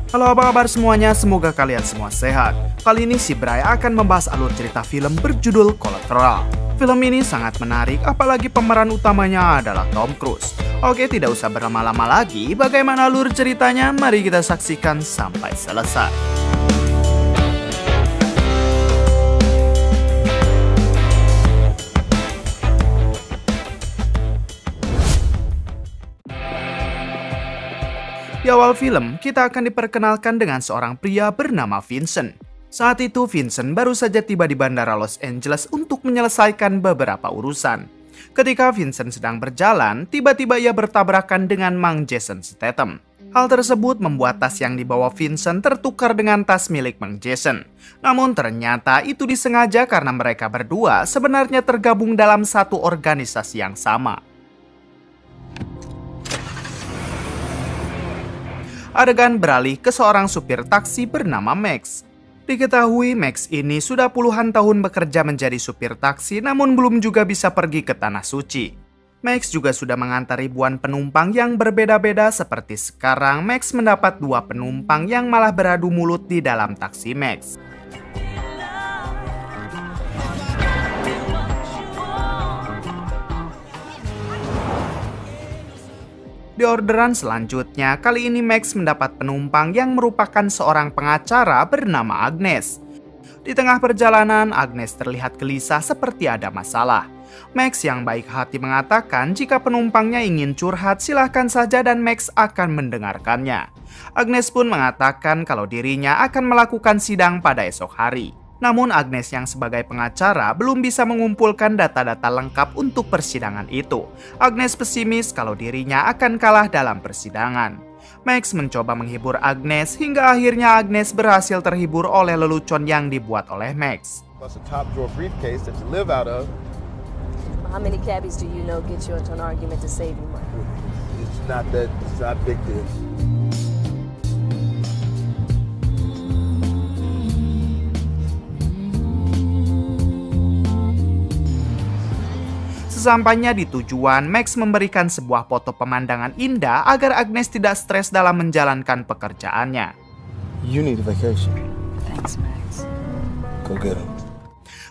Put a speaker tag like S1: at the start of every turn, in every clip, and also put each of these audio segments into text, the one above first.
S1: Halo, apa kabar semuanya? Semoga kalian semua sehat. Kali ini si Bray akan membahas alur cerita film berjudul Collateral. Film ini sangat menarik, apalagi pemeran utamanya adalah Tom Cruise. Oke, tidak usah berlama-lama lagi, bagaimana alur ceritanya? Mari kita saksikan sampai selesai. Di awal film, kita akan diperkenalkan dengan seorang pria bernama Vincent. Saat itu, Vincent baru saja tiba di Bandara Los Angeles untuk menyelesaikan beberapa urusan. Ketika Vincent sedang berjalan, tiba-tiba ia bertabrakan dengan Mang Jason Statham. Hal tersebut membuat tas yang dibawa Vincent tertukar dengan tas milik Mang Jason. Namun ternyata itu disengaja karena mereka berdua sebenarnya tergabung dalam satu organisasi yang sama. Adegan beralih ke seorang supir taksi bernama Max. Diketahui Max ini sudah puluhan tahun bekerja menjadi supir taksi namun belum juga bisa pergi ke Tanah Suci. Max juga sudah mengantar ribuan penumpang yang berbeda-beda seperti sekarang Max mendapat 2 penumpang yang malah beradu mulut di dalam taksi Max. Di orderan selanjutnya, kali ini Max mendapat penumpang yang merupakan seorang pengacara bernama Agnes. Di tengah perjalanan, Agnes terlihat gelisah seperti ada masalah. Max yang baik hati mengatakan jika penumpangnya ingin curhat silahkan saja dan Max akan mendengarkannya. Agnes pun mengatakan kalau dirinya akan melakukan sidang pada esok hari. Namun Agnes yang sebagai pengacara belum bisa mengumpulkan data-data lengkap untuk persidangan itu. Agnes pesimis kalau dirinya akan kalah dalam persidangan. Max mencoba menghibur Agnes hingga akhirnya Agnes berhasil terhibur oleh lelucon yang dibuat oleh Max.
S2: How many cabbies do you know get you into an argument to save you money?
S3: It's not big deal.
S1: Sesampainya di tujuan, Max memberikan sebuah foto pemandangan indah agar Agnes tidak stres dalam menjalankan pekerjaannya.
S3: You need a vacation.
S2: Thanks, Max.
S3: Go get him.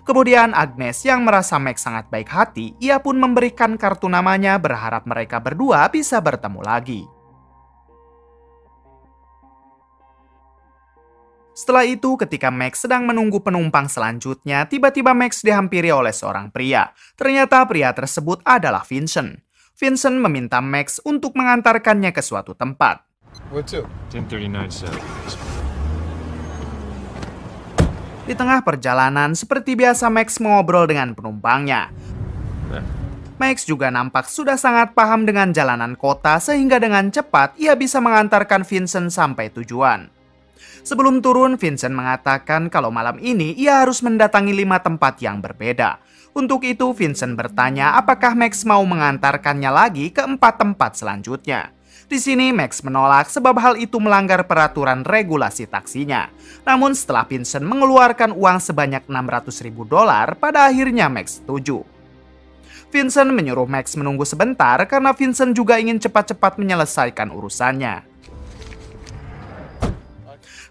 S1: Kemudian Agnes yang merasa Max sangat baik hati, ia pun memberikan kartu namanya berharap mereka berdua bisa bertemu lagi. Setelah itu, ketika Max sedang menunggu penumpang selanjutnya, tiba-tiba Max dihampiri oleh seorang pria. Ternyata pria tersebut adalah Vincent. Vincent meminta Max untuk mengantarkannya ke suatu tempat.
S3: Where to?
S4: 1039 South.
S1: Di tengah perjalanan, seperti biasa Max mengobrol dengan penumpangnya. Max juga nampak sudah sangat paham dengan jalanan kota sehingga dengan cepat ia bisa mengantarkan Vincent sampai tujuan. Sebelum turun, Vincent mengatakan kalau malam ini ia harus mendatangi 5 tempat yang berbeda. Untuk itu, Vincent bertanya apakah Max mau mengantarkannya lagi ke 4 tempat selanjutnya. Di sini Max menolak sebab hal itu melanggar peraturan regulasi taksinya. Namun setelah Vincent mengeluarkan uang sebanyak $600.000, pada akhirnya Max setuju. Vincent menyuruh Max menunggu sebentar karena Vincent juga ingin cepat-cepat menyelesaikan urusannya.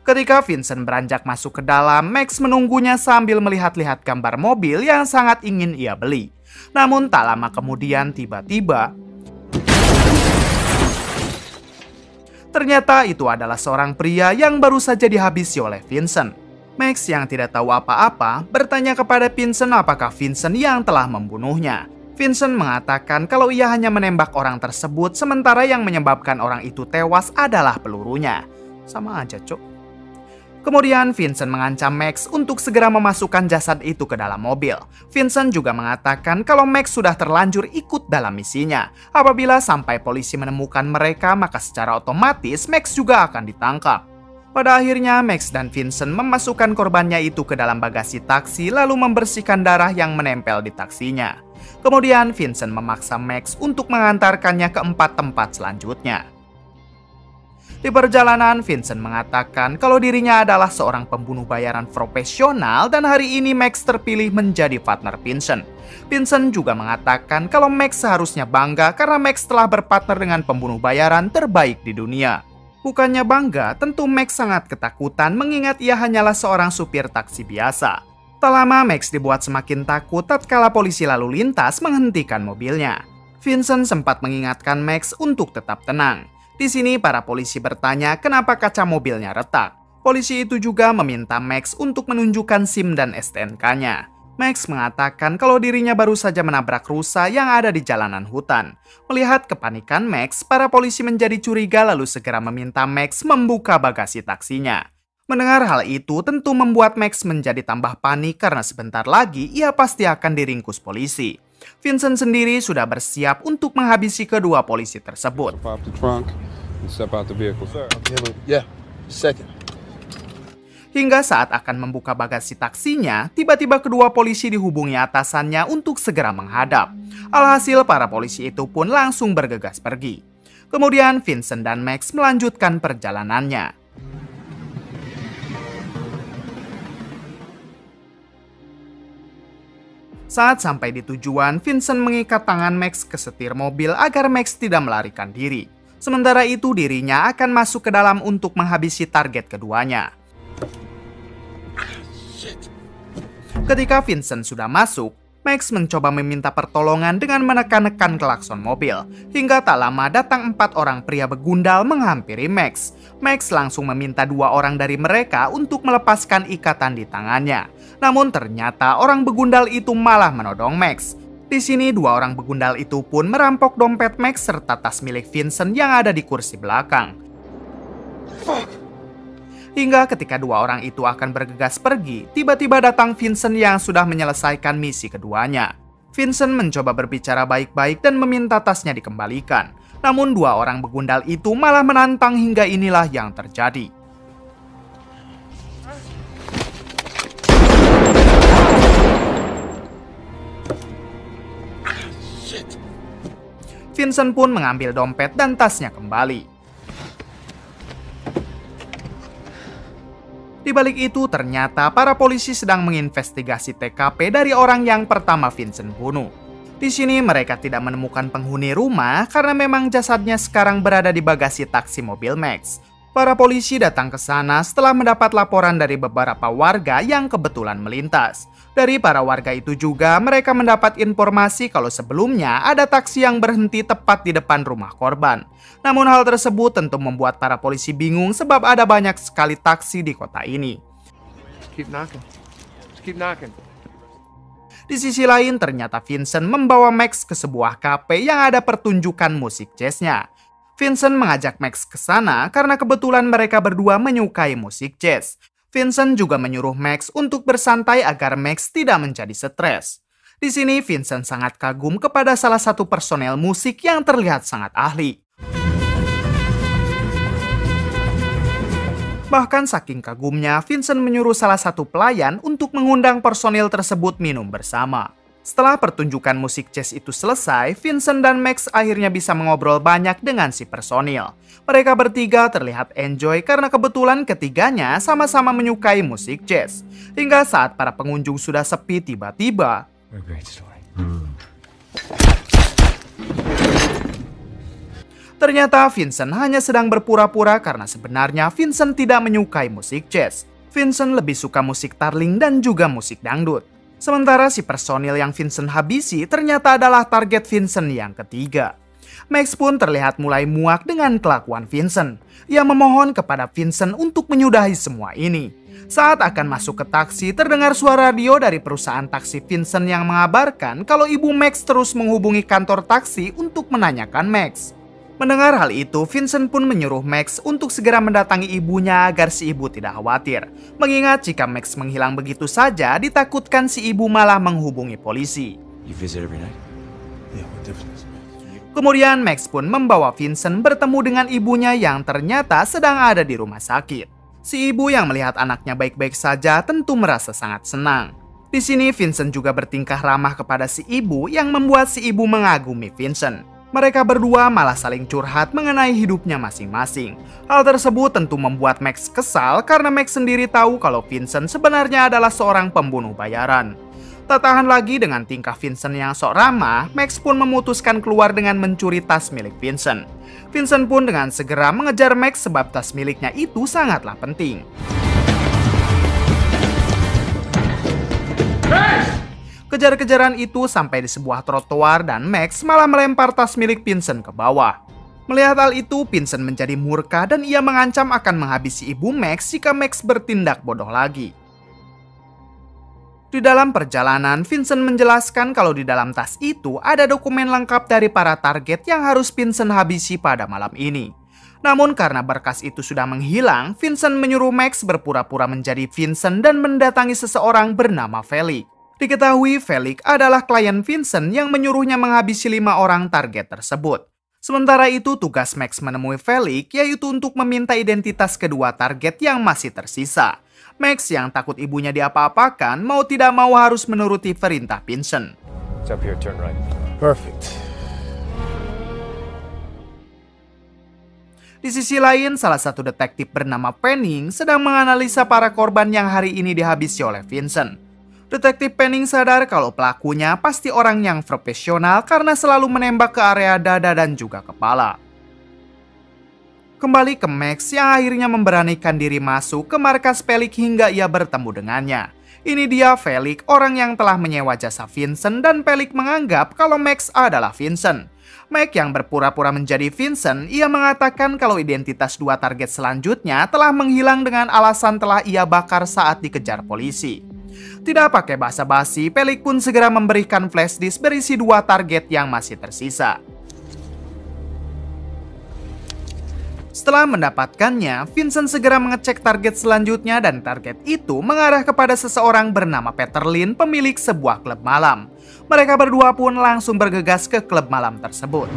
S1: Ketika Vincent beranjak masuk ke dalam, Max menunggunya sambil melihat-lihat gambar mobil yang sangat ingin ia beli. Namun tak lama kemudian tiba-tiba, ternyata itu adalah seorang pria yang baru saja dihabisi oleh Vincent. Max yang tidak tahu apa-apa bertanya kepada Vincent apakah Vincent yang telah membunuhnya. Vincent mengatakan kalau ia hanya menembak orang tersebut sementara yang menyebabkan orang itu tewas adalah pelurunya. Sama aja, Cok. Kemudian Vincent mengancam Max untuk segera memasukkan jasad itu ke dalam mobil. Vincent juga mengatakan kalau Max sudah terlanjur ikut dalam misinya. Apabila sampai polisi menemukan mereka, maka secara otomatis Max juga akan ditangkap. Pada akhirnya Max dan Vincent memasukkan korbannya itu ke dalam bagasi taksi lalu membersihkan darah yang menempel di taksinya. Kemudian Vincent memaksa Max untuk mengantarkannya ke 4 tempat selanjutnya. Di perjalanan, Vincent mengatakan kalau dirinya adalah seorang pembunuh bayaran profesional dan hari ini Max terpilih menjadi partner Vincent. Vincent juga mengatakan kalau Max seharusnya bangga karena Max telah berpartner dengan pembunuh bayaran terbaik di dunia. Bukannya bangga, tentu Max sangat ketakutan mengingat ia hanyalah seorang supir taksi biasa. Tak lama Max dibuat semakin takut tatkala polisi lalu lintas menghentikan mobilnya. Vincent sempat mengingatkan Max untuk tetap tenang. Di sini para polisi bertanya kenapa kaca mobilnya retak. Polisi itu juga meminta Max untuk menunjukkan SIM dan STNK-nya. Max mengatakan kalau dirinya baru saja menabrak rusa yang ada di jalanan hutan. Melihat kepanikan Max, para polisi menjadi curiga lalu segera meminta Max membuka bagasi taksinya. Mendengar hal itu tentu membuat Max menjadi tambah panik karena sebentar lagi ia pasti akan diringkus polisi. Vincent sendiri sudah bersiap untuk menghabisi kedua polisi tersebut. Hingga saat akan membuka bagasi taksinya, tiba-tiba kedua polisi dihubungi atasannya untuk segera menghadap. Alhasil para polisi itu pun langsung bergegas pergi. Kemudian Vincent dan Max melanjutkan perjalanannya. Saat sampai di tujuan, Vincent mengikat tangan Max ke setir mobil agar Max tidak melarikan diri. Sementara itu dirinya akan masuk ke dalam untuk menghabisi target keduanya. Ketika Vincent sudah masuk, Max mencoba meminta pertolongan dengan menekan-nekan klakson mobil. Hingga tak lama datang 4 orang pria begundal menghampiri Max. Max langsung meminta 2 orang dari mereka untuk melepaskan ikatan di tangannya. Namun ternyata orang begundal itu malah menodong Max. Di sini 2 orang begundal itu pun merampok dompet Max serta tas milik Vincent yang ada di kursi belakang. Hingga ketika 2 orang itu akan bergegas pergi, tiba-tiba datang Vincent yang sudah menyelesaikan misi keduanya. Vincent mencoba berbicara baik-baik dan meminta tasnya dikembalikan. Namun 2 orang begundal itu malah menantang hingga inilah yang terjadi. Vincent pun mengambil dompet dan tasnya kembali. Di balik itu ternyata para polisi sedang menginvestigasi TKP dari orang yang pertama Vincent bunuh. Di sini mereka tidak menemukan penghuni rumah karena memang jasadnya sekarang berada di bagasi taksi mobil Max. Para polisi datang ke sana setelah mendapat laporan dari beberapa warga yang kebetulan melintas. Dari para warga itu juga mereka mendapat informasi kalau sebelumnya ada taksi yang berhenti tepat di depan rumah korban. Namun hal tersebut tentu membuat para polisi bingung sebab ada banyak sekali taksi di kota ini.
S3: Keep knocking. Just keep knocking.
S1: Di sisi lain ternyata Vincent membawa Max ke sebuah kafe yang ada pertunjukan musik jazznya. Vincent mengajak Max ke sana karena kebetulan mereka berdua menyukai musik jazz. Vincent juga menyuruh Max untuk bersantai agar Max tidak menjadi stres. Di sini Vincent sangat kagum kepada salah satu personel musik yang terlihat sangat ahli. Bahkan saking kagumnya, Vincent menyuruh salah satu pelayan untuk mengundang personil tersebut minum bersama. Setelah pertunjukan musik jazz itu selesai, Vincent dan Max akhirnya bisa mengobrol banyak dengan si personil. Mereka bertiga terlihat enjoy karena kebetulan ketiganya sama-sama menyukai musik jazz. Hingga saat para pengunjung sudah sepi tiba-tiba, ternyata Vincent hanya sedang berpura-pura karena sebenarnya Vincent tidak menyukai musik jazz. Vincent lebih suka musik tarling dan juga musik dangdut. Sementara si personil yang Vincent habisi ternyata adalah target Vincent yang ketiga. Max pun terlihat mulai muak dengan kelakuan Vincent. Ia memohon kepada Vincent untuk menyudahi semua ini. Saat akan masuk ke taksi, terdengar suara radio dari perusahaan taksi Vincent yang mengabarkan kalau ibu Max terus menghubungi kantor taksi untuk menanyakan Max. Mendengar hal itu, Vincent pun menyuruh Max untuk segera mendatangi ibunya agar si ibu tidak khawatir. Mengingat jika Max menghilang begitu saja, ditakutkan si ibu malah menghubungi polisi. Kemudian Max pun membawa Vincent bertemu dengan ibunya yang ternyata sedang ada di rumah sakit. Si ibu yang melihat anaknya baik-baik saja tentu merasa sangat senang. Di sini Vincent juga bertingkah ramah kepada si ibu yang membuat si ibu mengagumi Vincent. Mereka berdua malah saling curhat mengenai hidupnya masing-masing. Hal tersebut tentu membuat Max kesal karena Max sendiri tahu kalau Vincent sebenarnya adalah seorang pembunuh bayaran. Tak tahan lagi dengan tingkah Vincent yang sok ramah, Max pun memutuskan keluar dengan mencuri tas milik Vincent. Vincent pun dengan segera mengejar Max sebab tas miliknya itu sangatlah penting. Kejar-kejaran itu sampai di sebuah trotoar dan Max malah melempar tas milik Vincent ke bawah. Melihat hal itu, Vincent menjadi murka dan ia mengancam akan menghabisi ibu Max jika Max bertindak bodoh lagi. Di dalam perjalanan, Vincent menjelaskan kalau di dalam tas itu ada dokumen lengkap dari para target yang harus Vincent habisi pada malam ini. Namun karena berkas itu sudah menghilang, Vincent menyuruh Max berpura-pura menjadi Vincent dan mendatangi seseorang bernama Felix. Diketahui Felix adalah klien Vincent yang menyuruhnya menghabisi 5 orang target tersebut. Sementara itu, tugas Max menemui Felix yaitu untuk meminta identitas kedua target yang masih tersisa. Max yang takut ibunya diapa-apakan mau tidak mau harus menuruti perintah Vincent.
S4: It's up here, turn right.
S3: Perfect.
S1: Di sisi lain, salah satu detektif bernama Penning sedang menganalisa para korban yang hari ini dihabisi oleh Vincent. Detektif Penning sadar kalau pelakunya pasti orang yang profesional karena selalu menembak ke area dada dan juga kepala. Kembali ke Max yang akhirnya memberanikan diri masuk ke markas Felix hingga ia bertemu dengannya. Ini dia Felix, orang yang telah menyewa jasa Vincent dan Felix menganggap kalau Max adalah Vincent. Max yang berpura-pura menjadi Vincent, ia mengatakan kalau identitas 2 target selanjutnya telah menghilang dengan alasan telah ia bakar saat dikejar polisi. Tidak pakai basa-basi, Felix pun segera memberikan flash disk berisi 2 target yang masih tersisa. Setelah mendapatkannya, Vincent segera mengecek target selanjutnya dan target itu mengarah kepada seseorang bernama Peter Lin, pemilik sebuah klub malam. Mereka berdua pun langsung bergegas ke klub malam tersebut.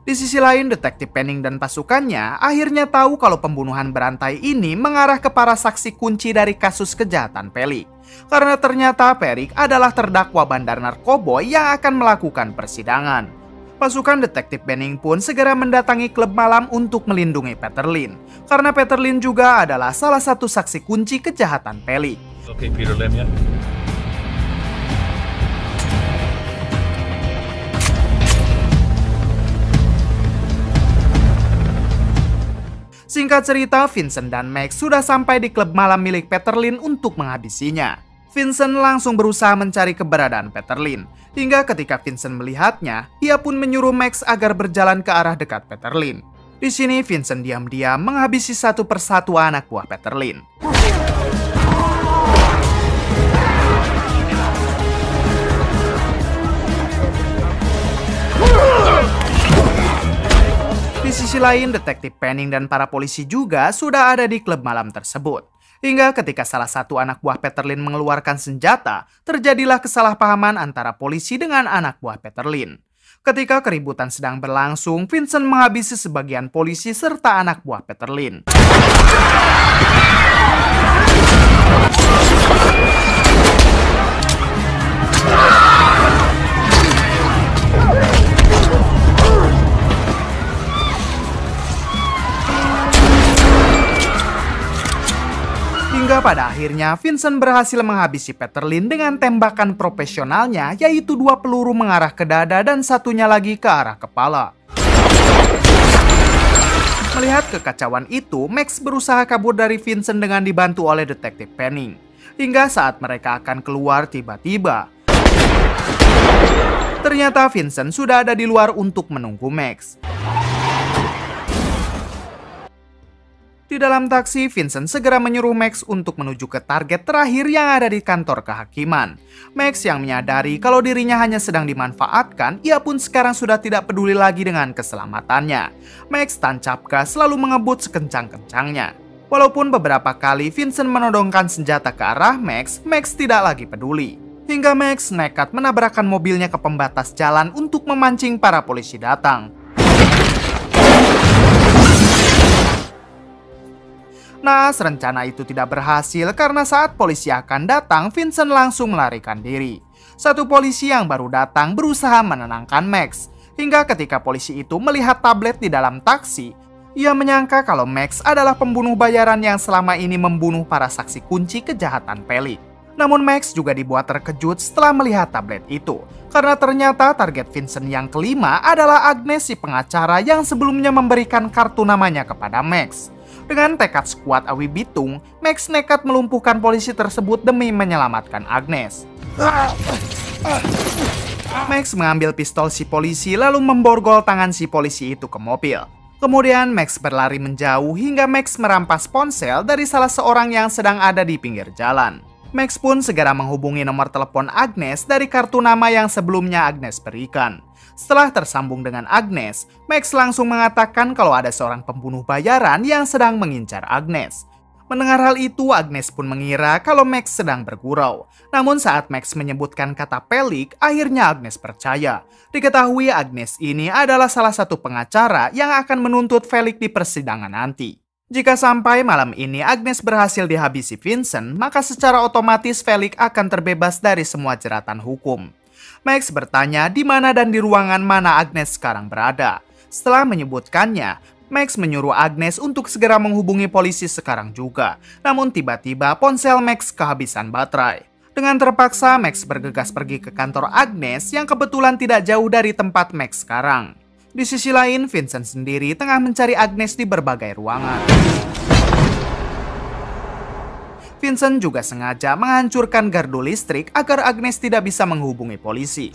S1: Di sisi lain, detektif Penning dan pasukannya akhirnya tahu kalau pembunuhan berantai ini mengarah ke para saksi kunci dari kasus kejahatan Felix. Karena ternyata Felix adalah terdakwa bandar narkoba yang akan melakukan persidangan. Pasukan detektif Penning pun segera mendatangi klub malam untuk melindungi Peter Lin. Karena Peter Lin juga adalah salah satu saksi kunci kejahatan Felix.
S4: Okay, Peter Lim, ya?
S1: Singkat cerita, Vincent dan Max sudah sampai di klub malam milik Peter Lin untuk menghabisinya. Vincent langsung berusaha mencari keberadaan Peter Lin. Hingga ketika Vincent melihatnya, ia pun menyuruh Max agar berjalan ke arah dekat Peter Lin. Di sini, Vincent diam-diam menghabisi satu persatu anak buah Peter Lin. Di sisi lain, detektif Penning dan para polisi juga sudah ada di klub malam tersebut. Hingga ketika salah satu anak buah Peter Lin mengeluarkan senjata, terjadilah kesalahpahaman antara polisi dengan anak buah Peter Lin. Ketika keributan sedang berlangsung, Vincent menghabisi sebagian polisi serta anak buah Peter Lin. Hingga pada akhirnya Vincent berhasil menghabisi Peter Lin dengan tembakan profesionalnya, yaitu 2 peluru mengarah ke dada dan satunya lagi ke arah kepala. Melihat kekacauan itu, Max berusaha kabur dari Vincent dengan dibantu oleh detektif Penning. Hingga saat mereka akan keluar tiba-tiba, ternyata Vincent sudah ada di luar untuk menunggu Max. Di dalam taksi, Vincent segera menyuruh Max untuk menuju ke target terakhir yang ada di kantor kehakiman. Max yang menyadari kalau dirinya hanya sedang dimanfaatkan, ia pun sekarang sudah tidak peduli lagi dengan keselamatannya. Max tancap gas selalu mengebut sekencang-kencangnya. Walaupun beberapa kali Vincent menodongkan senjata ke arah Max, Max tidak lagi peduli. Hingga Max nekat menabrakkan mobilnya ke pembatas jalan untuk memancing para polisi datang. Naas, rencana itu tidak berhasil karena saat polisi akan datang, Vincent langsung melarikan diri. Satu polisi yang baru datang berusaha menenangkan Max. Hingga ketika polisi itu melihat tablet di dalam taksi, Ia menyangka kalau Max adalah pembunuh bayaran yang selama ini membunuh para saksi kunci kejahatan Pelik. Namun Max juga dibuat terkejut setelah melihat tablet itu, karena ternyata target Vincent yang kelima adalah Agnes, si pengacara yang sebelumnya memberikan kartu namanya kepada Max. Dengan tekad sekuat Awi Bitung, Max nekat melumpuhkan polisi tersebut demi menyelamatkan Agnes. Max mengambil pistol si polisi lalu memborgol tangan si polisi itu ke mobil. Kemudian Max berlari menjauh hingga Max merampas ponsel dari salah seorang yang sedang ada di pinggir jalan. Max pun segera menghubungi nomor telepon Agnes dari kartu nama yang sebelumnya Agnes berikan. Setelah tersambung dengan Agnes, Max langsung mengatakan kalau ada seorang pembunuh bayaran yang sedang mengincar Agnes. Mendengar hal itu, Agnes pun mengira kalau Max sedang bergurau. Namun saat Max menyebutkan kata Pelik, akhirnya Agnes percaya. Diketahui Agnes ini adalah salah satu pengacara yang akan menuntut Felix di persidangan nanti. Jika sampai malam ini Agnes berhasil dihabisi Vincent, maka secara otomatis Felix akan terbebas dari semua jeratan hukum. Max bertanya di mana dan di ruangan mana Agnes sekarang berada. Setelah menyebutkannya, Max menyuruh Agnes untuk segera menghubungi polisi sekarang juga. Namun tiba-tiba ponsel Max kehabisan baterai. Dengan terpaksa, Max bergegas pergi ke kantor Agnes yang kebetulan tidak jauh dari tempat Max sekarang. Di sisi lain, Vincent sendiri tengah mencari Agnes di berbagai ruangan. Vincent juga sengaja menghancurkan gardu listrik agar Agnes tidak bisa menghubungi polisi.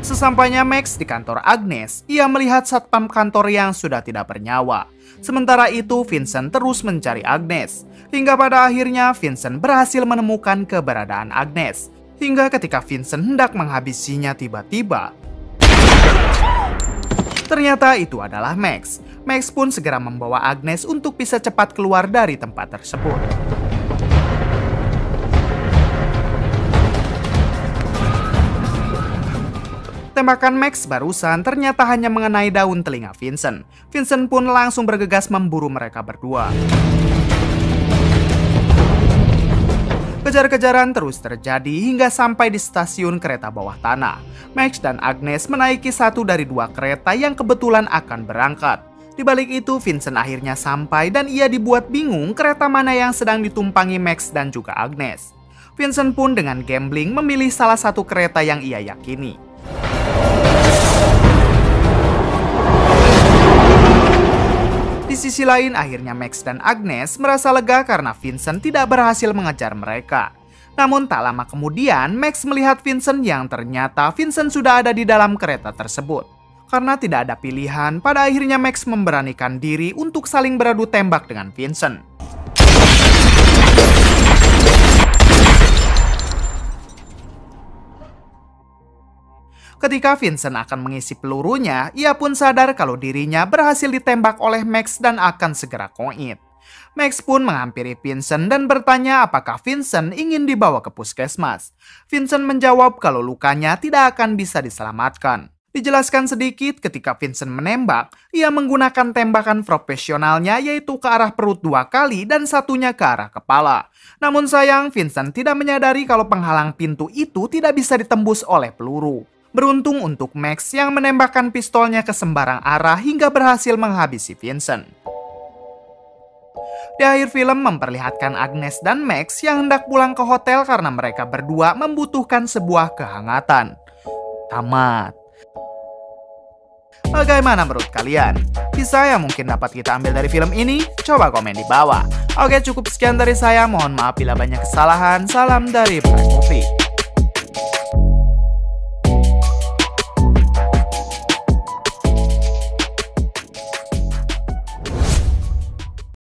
S1: Sesampainya Max di kantor Agnes, ia melihat satpam kantor yang sudah tidak bernyawa. Sementara itu, Vincent terus mencari Agnes. Hingga pada akhirnya, Vincent berhasil menemukan keberadaan Agnes. Hingga ketika Vincent hendak menghabisinya tiba-tiba, ternyata itu adalah Max. Max pun segera membawa Agnes untuk bisa cepat keluar dari tempat tersebut. Tembakan Max barusan ternyata hanya mengenai daun telinga Vincent. Vincent pun langsung bergegas memburu mereka berdua. Kejar-kejaran terus terjadi hingga sampai di stasiun kereta bawah tanah. Max dan Agnes menaiki satu dari dua kereta yang kebetulan akan berangkat. Di balik itu, Vincent akhirnya sampai dan ia dibuat bingung kereta mana yang sedang ditumpangi Max dan juga Agnes. Vincent pun dengan gambling memilih salah satu kereta yang ia yakini. Di sisi lain, akhirnya Max dan Agnes merasa lega karena Vincent tidak berhasil mengejar mereka. Namun tak lama kemudian, Max melihat Vincent yang ternyata Vincent sudah ada di dalam kereta tersebut. Karena tidak ada pilihan, pada akhirnya Max memberanikan diri untuk saling beradu tembak dengan Vincent. Ketika Vincent akan mengisi pelurunya, ia pun sadar kalau dirinya berhasil ditembak oleh Max dan akan segera koit. Max pun menghampiri Vincent dan bertanya apakah Vincent ingin dibawa ke puskesmas. Vincent menjawab kalau lukanya tidak akan bisa diselamatkan. Dijelaskan sedikit, ketika Vincent menembak, ia menggunakan tembakan profesionalnya yaitu ke arah perut 2 kali dan satunya ke arah kepala. Namun sayang, Vincent tidak menyadari kalau penghalang pintu itu tidak bisa ditembus oleh peluru. Beruntung untuk Max yang menembakkan pistolnya ke sembarang arah hingga berhasil menghabisi Vincent. Di akhir film memperlihatkan Agnes dan Max yang hendak pulang ke hotel karena mereka berdua membutuhkan sebuah kehangatan. Tamat. Bagaimana menurut kalian? Kisah yang mungkin dapat kita ambil dari film ini? Coba komen di bawah. Oke, cukup sekian dari saya. Mohon maaf bila banyak kesalahan. Salam dari Black Movie.